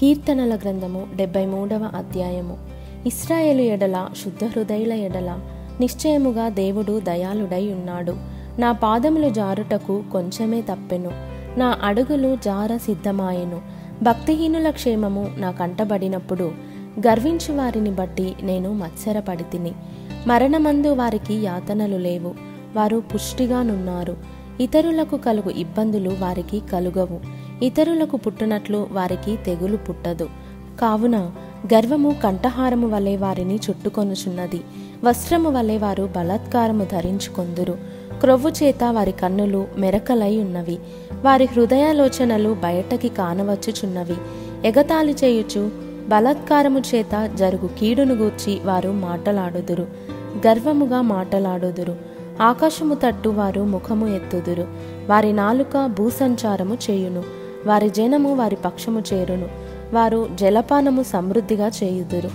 కీర్తనల గ్రంథము 73వ అధ్యాయము. ఇశ్రాయేలు ఎడల, శుద్ధ హృదయుల ఎడల నిశ్చయముగా దేవుడు దయాళుడై ఉన్నాడు. నా పాదములు జారుటకు కొంచెమే తప్పెను, నా అడుగులు జార సిద్ధమాయెను. భక్తిహీనుల క్షేమము నా కంటబడినప్పుడు గర్వించు వారిని బట్టి నేను మత్సరపడితిని. మరణమందు వారికి యాతనలు లేవు, వారు పుష్టిగానున్నారు. ఇతరులకు కలుగు ఇబ్బందులు వారికి కలుగవు, ఇతరులకు పుట్టునట్లు వారికి తెగులు పుట్టదు. కావున గర్వము కంఠహారము వలె వారిని చుట్టుకొనుచున్నది, వస్త్రము వలె వారు బలాత్కారము ధరించుకొందురు. క్రొవ్వు చేత వారి కన్నులు మెరకలై ఉన్నవి, వారి హృదయాలోచనలు బయటకి కానవచ్చుచున్నవి. ఎగతాళి చేయుచు బలాత్కారము చేత జరుగు కీడును గూర్చి వారు మాటలాడుదురు, గర్వముగా మాటలాడుదురు. ఆకాశము తట్టు వారు ముఖము ఎత్తుదురు, వారి నాలుక భూసంచారము చేయును. వారి జనము వారి పక్షము చేరును, వారు జలపానము సమృద్ధిగా చేయుదురు.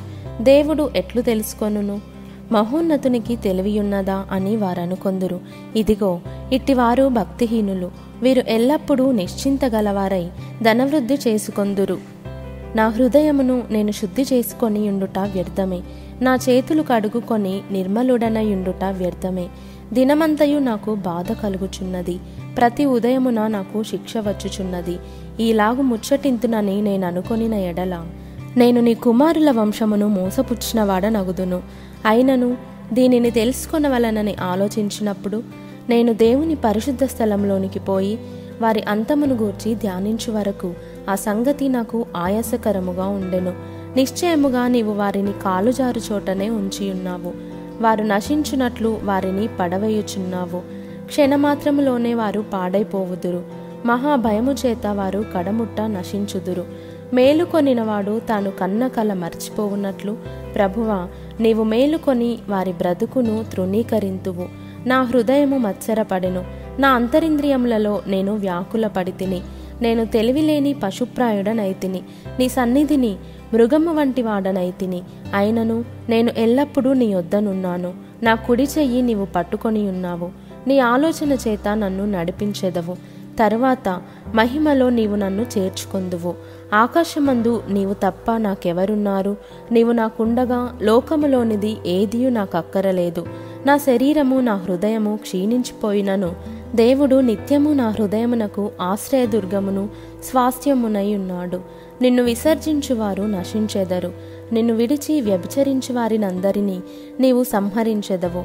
దేవుడు ఎట్లు తెలుసుకొనును? మహోన్నతునికి తెలివియున్నదా అని వారనుకొందురు. ఇదిగో, ఇట్టివారు భక్తిహీనులు, వీరు ఎల్లప్పుడూ నిశ్చింతగలవారై ధనవృద్ధి చేసుకొందురు. నా హృదయమును నేను శుద్ధి చేసుకొని యుండుట వ్యర్థమే, నా చేతులు కడుగుకొని నిర్మలుడనయుండుట వ్యర్థమే. దినమంతయు నాకు బాధ కలుగుచున్నది, ప్రతి ఉదయమున నాకు శిక్ష వచ్చుచున్నది. ఈలాగు ముచ్చటింతునని నేననుకొనిన ఎడల నేను నీ కుమారుల వంశమును మోసపుచ్చిన వాడనగుదును. అయినను దీనిని తెలుసుకొనవలనని ఆలోచించినప్పుడు నేను దేవుని పరిశుద్ధ స్థలంలోనికి పోయి వారి అంతమును గూర్చి ధ్యానించు వరకు ఆ సంగతి నాకు ఆయాసకరముగా ఉండెను. నిశ్చయముగా నీవు వారిని కాలుజారు చోటనే ఉంచియున్నావు, వారు నశించునట్లు వారిని పడవేయుచున్నావు. క్షణమాత్రములోనే వారు పాడైపోవుదురు, మహాభయము చేత వారు కడముట్ట నశించుదురు. మేలుకొనినవాడు తాను కన్న కల మర్చిపోవున్నట్లు ప్రభువా, నీవు మేలుకొని వారి బ్రతుకును తృణీకరింతువు. నా హృదయము మత్సరపడెను, నా అంతరింద్రియములలో నేను వ్యాకుల పడితిని. నేను తెలివిలేని పశుప్రాయుడనైతిని, నీ సన్నిధిని మృగము వంటి వాడనైతిని. అయినను నేను ఎల్లప్పుడూ నీ యొద్దనున్నాను, నా కుడి చెయ్యి నీవు పట్టుకొని ఉన్నావు. నీ ఆలోచన చేత నన్ను నడిపించెదవు, తరువాత మహిమలో నీవు నన్ను చేర్చుకొందువు. ఆకాశమందు నీవు తప్ప నాకెవరున్నారు? నీవు నాకుండగా లోకములోనిది ఏదియూ నాకక్కరలేదు. నా శరీరము నా హృదయము క్షీణించిపోయినను దేవుడు నిత్యము నా హృదయమునకు ఆశ్రయదుర్గమును స్వాస్థ్యమునై ఉన్నాడు. నిన్ను విసర్జించువారు నశించెదరు, నిన్ను విడిచి వ్యభిచరించు వారినందరినీ నీవు సంహరించెదవు.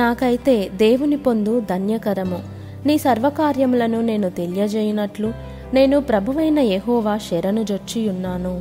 నాకైతే దేవుని పొందు ధన్యకరము. నీ సర్వకార్యములను నేను తెలియజేయునట్లు నేను ప్రభువైన యెహోవా శరణు జొచ్చియున్నాను.